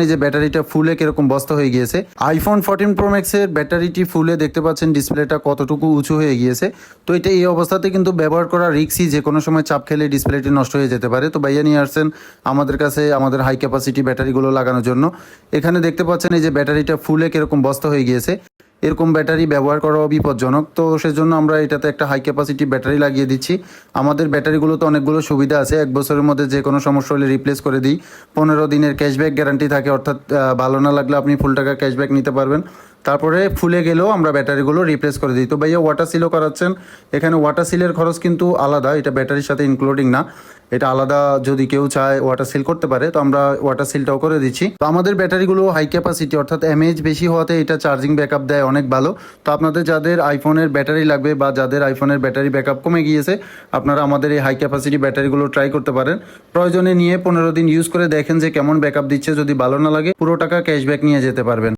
এই যে ব্যাটারিটা ফুলে কিরকম বস্তা হয়ে গিয়েছে। আইফোন 14 প্রো ম্যাক্সের ব্যাটারিটি ফুলে দেখতে পাচ্ছেন ডিসপ্লেটা কতটুকু উঁচু হয়ে গিয়েছে। তো এটা এই অবস্থাতে কিন্তু ব্যবহার করা রিস্কি, যে কোনো সময় চাপ খেলে ডিসপ্লেটি নষ্ট হয়ে যেতে পারে। তো ভাইয়া নিয়ে আসছেন আমাদের কাছে আমাদের হাই ক্যাপাসিটি ব্যাটারিগুলো লাগানোর জন্য। এখানে দেখতে পাচ্ছেন এই যে ব্যাটারিটা ফুলে কিরকম বস্তা হয়ে গিয়েছে। এরকম ব্যাটারি ব্যবহার করাও বিপজ্জনক, তো সেজন্য আমরা এটাতে একটা হাই ক্যাপাসিটি ব্যাটারি লাগিয়ে দিচ্ছি। আমাদের ব্যাটারিগুলোতে অনেকগুলো সুবিধা আছে। 1 বছরের মধ্যে যে কোনো সমস্যা হলে রিপ্লেস করে দিই। 15 দিনের ক্যাশব্যাক গ্যারান্টি থাকে, অর্থাৎ ভালো না লাগলে আপনি ফুল টাকা ক্যাশব্যাক নিতে পারবেন। তারপরে ফুলে গেলেও আমরা ব্যাটারিগুলো রিপ্লেস করে দিই। তো ভাইয়া ওয়াটার সিলও করাচ্ছেন, এখানে ওয়াটার সিলের খরচ কিন্তু আলাদা, এটা ব্যাটারির সাথে ইনক্লুডিং না, এটা আলাদা। যদি কেউ চায় ওয়াটার সিল করতে পারে, তো আমরা ওয়াটার সিলটাও করে দিচ্ছি। তো আমাদের ব্যাটারিগুলো হাই ক্যাপাসিটি, অর্থাৎ এমএএইচ বেশি হওয়াতে এটা চার্জিং ব্যাকআপ দেয় অনেক ভালো। তো আপনাদের যাদের আইফোনের ব্যাটারি লাগবে বা যাদের আইফোনের ব্যাটারি ব্যাকআপ কমে গিয়েছে, আপনারা আমাদের এই হাই ক্যাপাসিটি ব্যাটারিগুলো ট্রাই করতে পারেন। প্রয়োজনে নিয়ে 15 দিন ইউজ করে দেখেন যে কেমন ব্যাকআপ দিচ্ছে। যদি ভালো না লাগে পুরো টাকা ক্যাশব্যাক নিয়ে যেতে পারবেন।